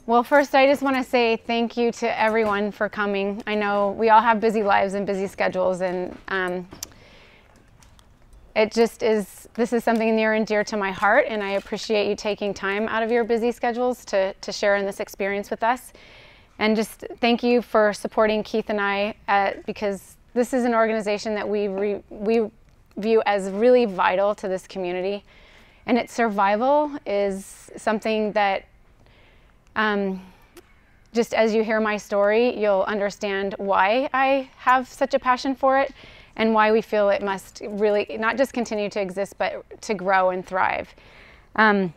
Well, first, I just want to say thank you to everyone for coming. I know we all have busy lives and busy schedules, and this is something near and dear to my heart, and I appreciate you taking time out of your busy schedules to share in this experience with us. And just thank you for supporting Keith and I, because this is an organization that we view as really vital to this community. And its survival is something that, just as you hear my story, you'll understand why I have such a passion for it and why we feel it must really not just continue to exist, but to grow and thrive. And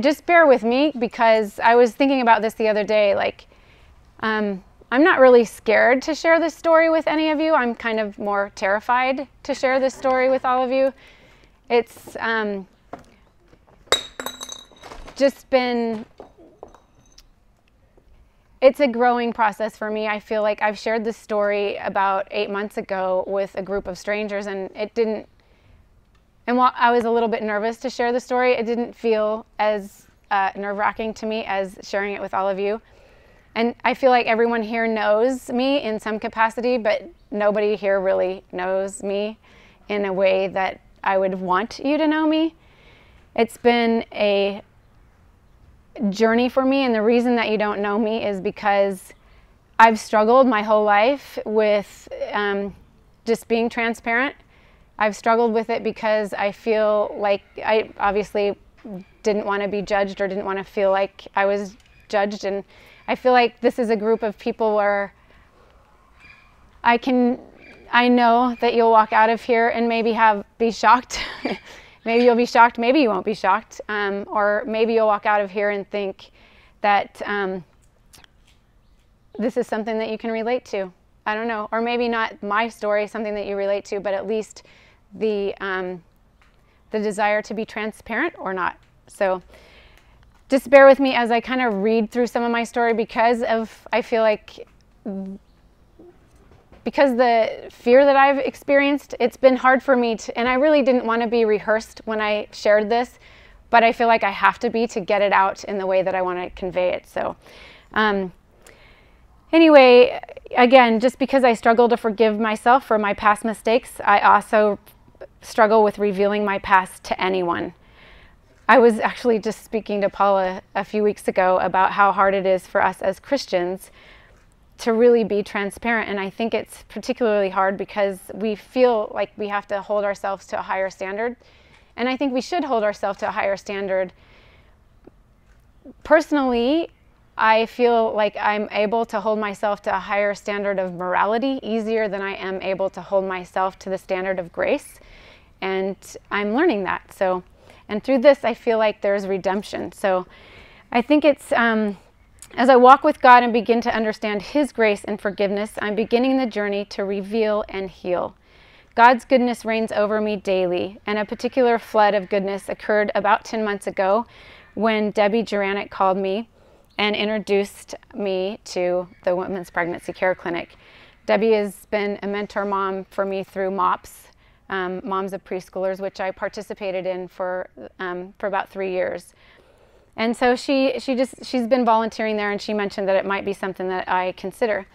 just bear with me, because I was thinking about this the other day, like, I'm not really scared to share this story with any of you. I'm kind of more terrified to share this story with all of you. It's just been, it's a growing process for me. I feel like I've shared this story about 8 months ago with a group of strangers, and and while I was a little bit nervous to share the story, it didn't feel as nerve-wracking to me as sharing it with all of you. And I feel like everyone here knows me in some capacity, but nobody here really knows me in a way that I would want you to know me. It's been a journey for me, and the reason that you don't know me is because I've struggled my whole life with just being transparent. I've struggled with it because I feel like I obviously didn't want to be judged or didn't want to feel like I was judged, and I feel like this is a group of people where I know that you'll walk out of here and maybe be shocked. Maybe you'll be shocked, maybe you won't be shocked, or maybe you'll walk out of here and think that this is something that you can relate to. I don't know, or maybe not my story, something that you relate to, but at least the desire to be transparent or not. So just bear with me as I kind of read through some of my story, because I feel like, because the fear that I've experienced, it's been hard for me to, and I really didn't want to be rehearsed when I shared this, but I feel like I have to be to get it out in the way that I want to convey it. So anyway, again, just because I struggle to forgive myself for my past mistakes, I also struggle with revealing my past to anyone. I was actually just speaking to Paula a few weeks ago about how hard it is for us as Christians to really be transparent, and I think it's particularly hard because we feel like we have to hold ourselves to a higher standard, and I think we should hold ourselves to a higher standard. Personally, I feel like I'm able to hold myself to a higher standard of morality easier than I am able to hold myself to the standard of grace, and I'm learning that. So, and through this, I feel like there's redemption. So I think it's, as I walk with God and begin to understand His grace and forgiveness, I'm beginning the journey to reveal and heal. God's goodness reigns over me daily, and a particular flood of goodness occurred about 10 months ago when Debbie Juranic called me and introduced me to the Women's Pregnancy Care Clinic. Debbie has been a mentor mom for me through MOPS, Moms of Preschoolers, which I participated in for about 3 years. And so she's been volunteering there, and she mentioned that it might be something that I consider.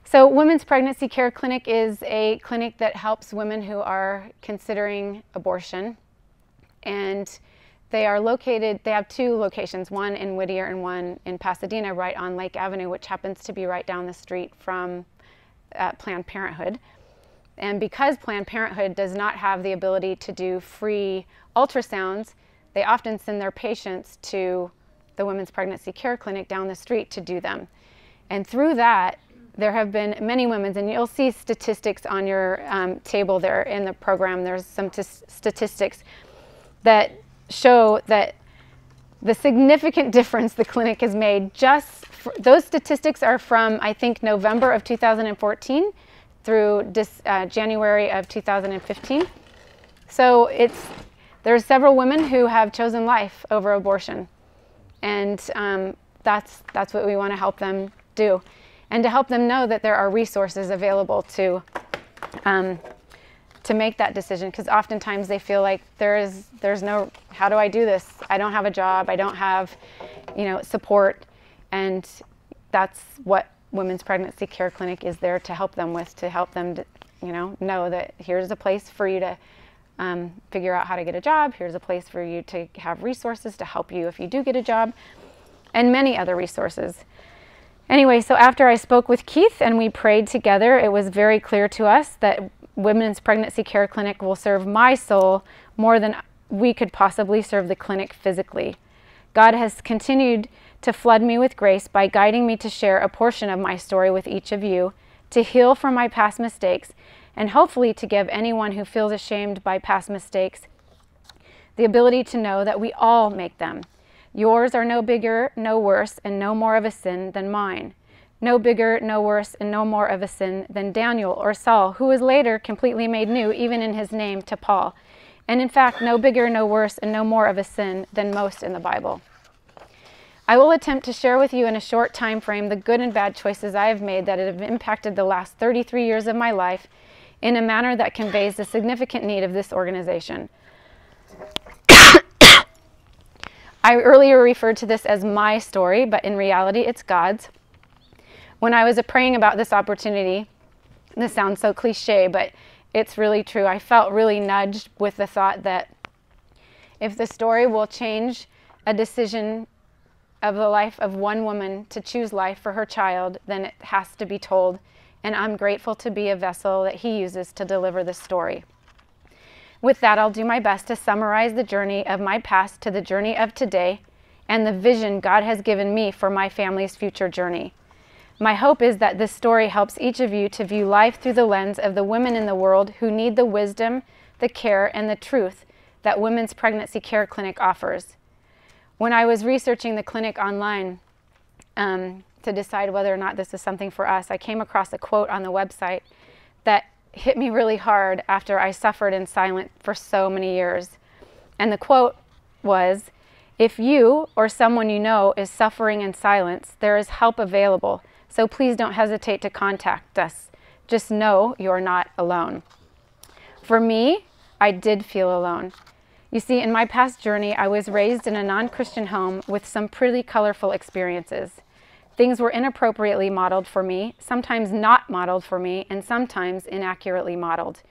So Women's Pregnancy Care Clinic is a clinic that helps women who are considering abortion. And they have 2 locations, one in Whittier and one in Pasadena, right on Lake Avenue, which happens to be right down the street from Planned Parenthood. And because Planned Parenthood does not have the ability to do free ultrasounds, they often send their patients to the Women's Pregnancy Care Clinic down the street to do them. And through that, there have been many women, and you'll see statistics on your table there in the program. There's some statistics that show that the significant difference the clinic has made. Those statistics are from, I think, November of 2014 through January of 2015. So there's several women who have chosen life over abortion, and that's what we want to help them do, and to help them know that there are resources available to make that decision, because oftentimes they feel like there's no, how do I do this? I don't have a job, I don't have support. And that's what Women's Pregnancy Care Clinic is there to help them with, to help them, know that here's a place for you to figure out how to get a job. Here's a place for you to have resources to help you if you do get a job, and many other resources. Anyway, so after I spoke with Keith and we prayed together, it was very clear to us that Women's Pregnancy Care Clinic will serve my soul more than we could possibly serve the clinic physically. God has continued to flood me with grace by guiding me to share a portion of my story with each of you, to heal from my past mistakes, and hopefully to give anyone who feels ashamed by past mistakes the ability to know that we all make them. Yours are no bigger, no worse, and no more of a sin than mine. No bigger, no worse, and no more of a sin than Daniel or Saul, who was later completely made new, even in his name, to Paul. And in fact, no bigger, no worse, and no more of a sin than most in the Bible. I will attempt to share with you in a short time frame the good and bad choices I have made that have impacted the last 33 years of my life in a manner that conveys the significant need of this organization. I earlier referred to this as my story, but in reality it's God's. When I was praying about this opportunity, this sounds so cliche, but it's really true. I felt really nudged with the thought that if the story will change a decision of the life of one woman to choose life for her child, then it has to be told. And I'm grateful to be a vessel that He uses to deliver this story. With that, I'll do my best to summarize the journey of my past to the journey of today and the vision God has given me for my family's future journey. My hope is that this story helps each of you to view life through the lens of the women in the world who need the wisdom, the care, and the truth that Women's Pregnancy Care Clinic offers. When I was researching the clinic online to decide whether or not this is something for us, I came across a quote on the website that hit me really hard after I suffered in silence for so many years. And the quote was, "If you or someone you know is suffering in silence, there is help available. So please don't hesitate to contact us. Just know you're not alone." For me, I did feel alone. You see, in my past journey, I was raised in a non-Christian home with some pretty colorful experiences. Things were inappropriately modeled for me, sometimes not modeled for me, and sometimes inaccurately modeled.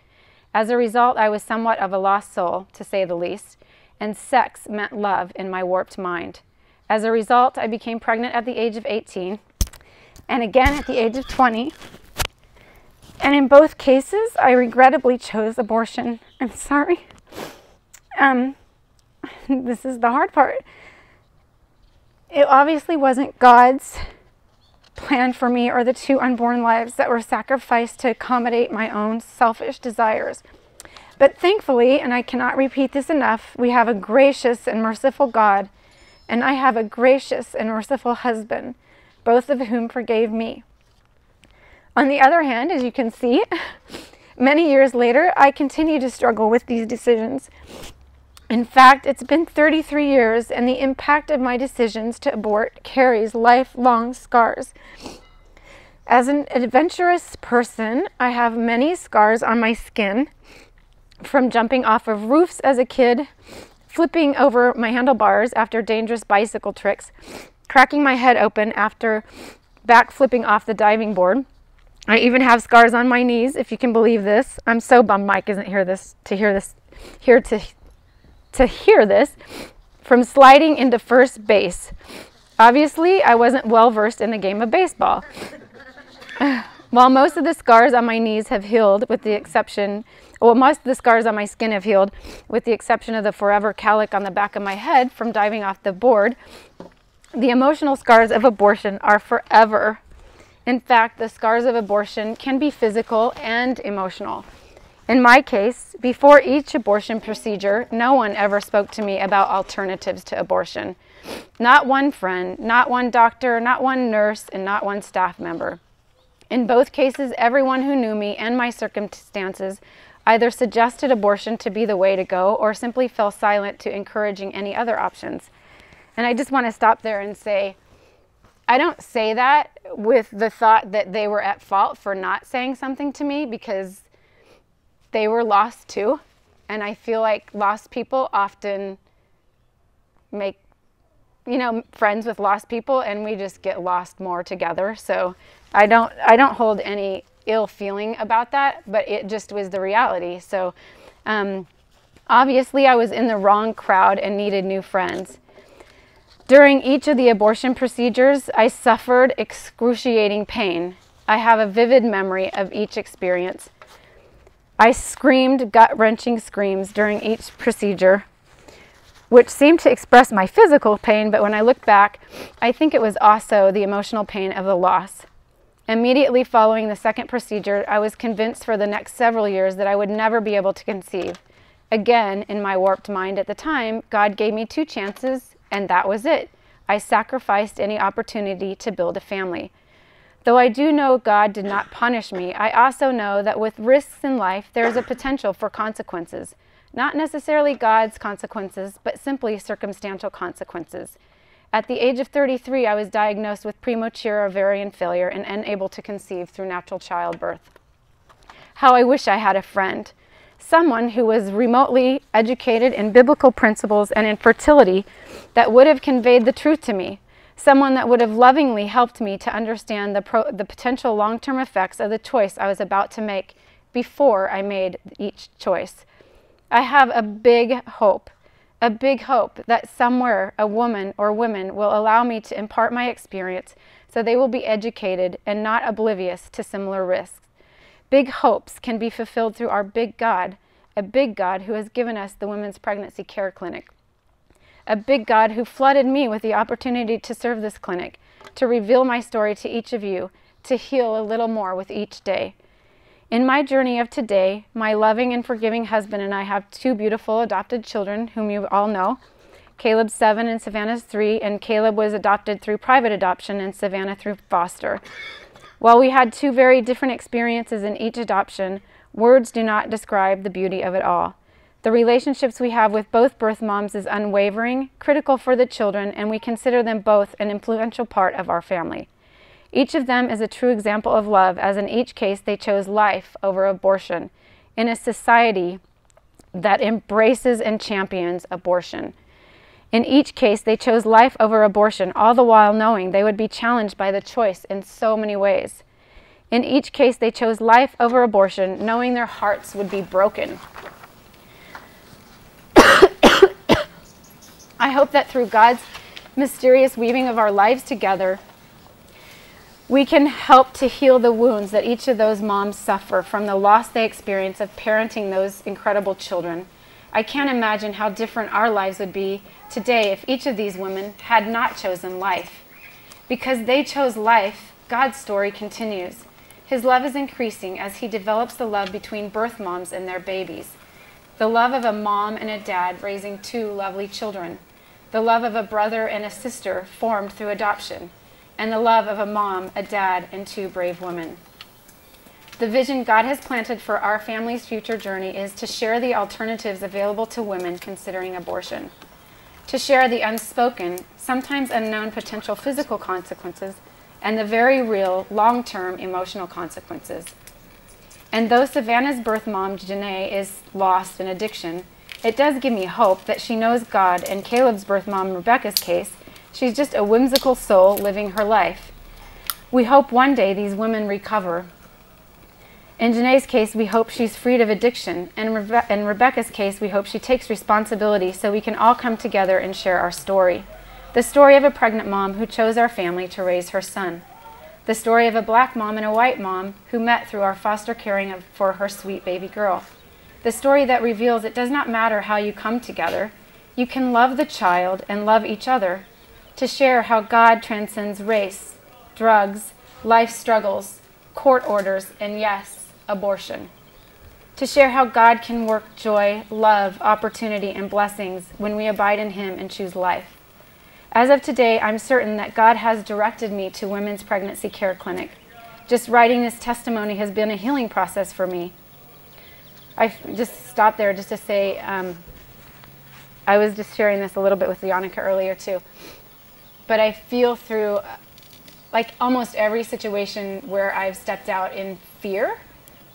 As a result, I was somewhat of a lost soul, to say the least, and sex meant love in my warped mind. As a result, I became pregnant at the age of 18, and again at the age of 20. And in both cases, I regrettably chose abortion. I'm sorry. This is the hard part. It obviously wasn't God's plan for me or the 2 unborn lives that were sacrificed to accommodate my own selfish desires. But thankfully, and I cannot repeat this enough, we have a gracious and merciful God, and I have a gracious and merciful husband, both of whom forgave me. On the other hand, as you can see, many years later, I continue to struggle with these decisions. In fact, it's been 33 years, and the impact of my decisions to abort carries lifelong scars. As an adventurous person, I have many scars on my skin, from jumping off of roofs as a kid, flipping over my handlebars after dangerous bicycle tricks, cracking my head open after backflipping off the diving board. I even have scars on my knees, if you can believe this. I'm so bummed Mike isn't here to hear this, from sliding into first base. Obviously, I wasn't well versed in the game of baseball. While most of the scars on my knees have healed, most of the scars on my skin have healed, with the exception of the forever calic on the back of my head from diving off the board, the emotional scars of abortion are forever. In fact, the scars of abortion can be physical and emotional. In my case, before each abortion procedure, no one ever spoke to me about alternatives to abortion. Not one friend, not one doctor, not one nurse, and not one staff member. In both cases, everyone who knew me and my circumstances either suggested abortion to be the way to go or simply fell silent to encouraging any other options. And I just want to stop there and say, I don't say that with the thought that they were at fault for not saying something to me, because they were lost too. And I feel like lost people often make you know, friends with lost people, and we just get lost more together. So I don't hold any ill feeling about that, but it just was the reality. So obviously I was in the wrong crowd and needed new friends. During each of the abortion procedures, I suffered excruciating pain. I have a vivid memory of each experience. I screamed gut-wrenching screams during each procedure, which seemed to express my physical pain, but when I look back, I think it was also the emotional pain of the loss. Immediately following the second procedure, I was convinced for the next several years that I would never be able to conceive. Again, in my warped mind at the time, God gave me 2 chances, and that was it. I sacrificed any opportunity to build a family. Though I do know God did not punish me, I also know that with risks in life, there is a potential for consequences. Not necessarily God's consequences, but simply circumstantial consequences. At the age of 33, I was diagnosed with premature ovarian failure and unable to conceive through natural childbirth. How I wish I had a friend. Someone who was remotely educated in biblical principles and in fertility that would have conveyed the truth to me. Someone that would have lovingly helped me to understand the potential long-term effects of the choice I was about to make before I made each choice. I have a big hope that somewhere a woman or women will allow me to impart my experience so they will be educated and not oblivious to similar risks. Big hopes can be fulfilled through our big God, a big God who has given us the Women's Pregnancy Care Clinic. A big God who flooded me with the opportunity to serve this clinic, to reveal my story to each of you, to heal a little more with each day. In my journey of today, my loving and forgiving husband and I have 2 beautiful adopted children whom you all know. Caleb's 7 and Savannah's 3, and Caleb was adopted through private adoption and Savannah through foster. While we had 2 very different experiences in each adoption, words do not describe the beauty of it all. The relationships we have with both birth moms is unwavering, critical for the children, and we consider them both an influential part of our family. Each of them is a true example of love, as in each case they chose life over abortion, in a society that embraces and champions abortion. In each case, they chose life over abortion, all the while knowing they would be challenged by the choice in so many ways. In each case, they chose life over abortion, knowing their hearts would be broken. I hope that through God's mysterious weaving of our lives together, we can help to heal the wounds that each of those moms suffer from the loss they experience of parenting those incredible children. I can't imagine how different our lives would be today if each of these women had not chosen life. Because they chose life, God's story continues. His love is increasing as he develops the love between birth moms and their babies. The love of a mom and a dad raising 2 lovely children. The love of a brother and a sister formed through adoption. And the love of a mom, a dad, and 2 brave women. The vision God has planted for our family's future journey is to share the alternatives available to women considering abortion. To share the unspoken, sometimes unknown potential physical consequences and the very real, long-term emotional consequences. And though Savannah's birth mom, Janae, is lost in addiction, it does give me hope that she knows God, and Caleb's birth mom, Rebecca's case, she's just a whimsical soul living her life. We hope one day these women recover. In Janae's case, we hope she's freed of addiction. And in Rebecca's case, we hope she takes responsibility so we can all come together and share our story. The story of a pregnant mom who chose our family to raise her son. The story of a black mom and a white mom who met through our foster caring for her sweet baby girl. The story that reveals it does not matter how you come together. You can love the child and love each other. To share how God transcends race, drugs, life struggles, court orders, and yes, abortion. To share how God can work joy, love, opportunity, and blessings when we abide in him and choose life. As of today, I'm certain that God has directed me to Women's Pregnancy Care Clinic. Just writing this testimony has been a healing process for me. I just stopped there just to say, I was just sharing this a little bit with Yannicka earlier too. But I feel through like almost every situation where I've stepped out in fear,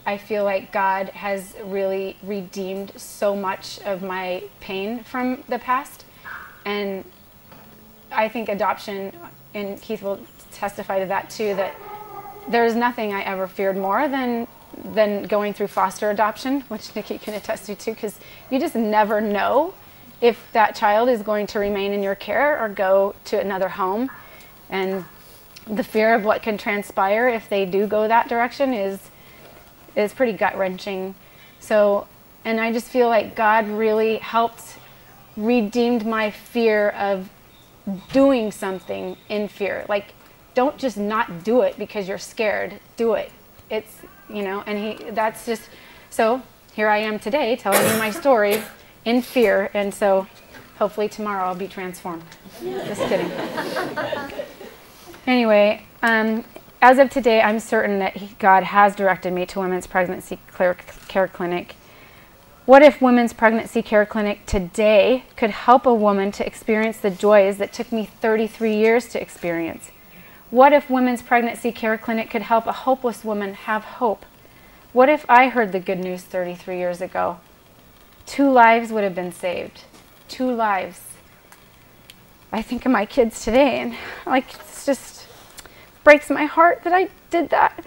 I feel like God has really redeemed so much of my pain from the past. And I think adoption, and Keith will testify to that too, that there's nothing I ever feared more than going through foster adoption, which Nikki can attest to too, because you just never know if that child is going to remain in your care or go to another home. And the fear of what can transpire if they do go that direction is pretty gut-wrenching. So, and I just feel like God really helped redeemed my fear of doing something in fear. Like, don't just not do it because you're scared. Do it. It's, you know, and that's just, so here I am today telling you my story in fear, and so hopefully tomorrow I'll be transformed. Just kidding. Anyway, as of today, I'm certain that God has directed me to Women's Pregnancy Care Clinic. What if Women's Pregnancy Care Clinic today could help a woman to experience the joys that took me 33 years to experience? What if Women's Pregnancy Care Clinic could help a hopeless woman have hope? What if I heard the good news 33 years ago? 2 lives would have been saved. 2 lives. I think of my kids today, and like, it's just breaks my heart that I did that.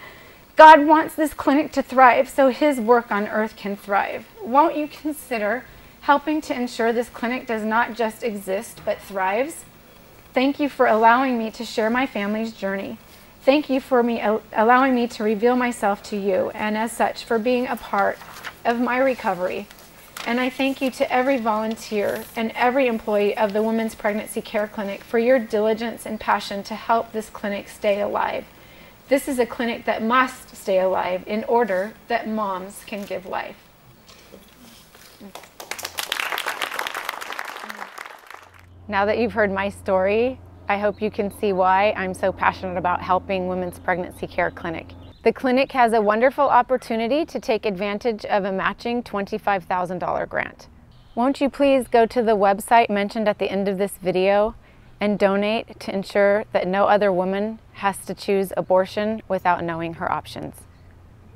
God wants this clinic to thrive so his work on earth can thrive. Won't you consider helping to ensure this clinic does not just exist but thrives? Thank you for allowing me to share my family's journey. Thank you for allowing me to reveal myself to you, and as such, for being a part of my recovery. And I thank you to every volunteer and every employee of the Women's Pregnancy Care Clinic for your diligence and passion to help this clinic stay alive. This is a clinic that must stay alive in order that moms can give life. Now that you've heard my story, I hope you can see why I'm so passionate about helping Women's Pregnancy Care Clinic. The clinic has a wonderful opportunity to take advantage of a matching $25,000 grant. Won't you please go to the website mentioned at the end of this video and donate to ensure that no other woman has to choose abortion without knowing her options.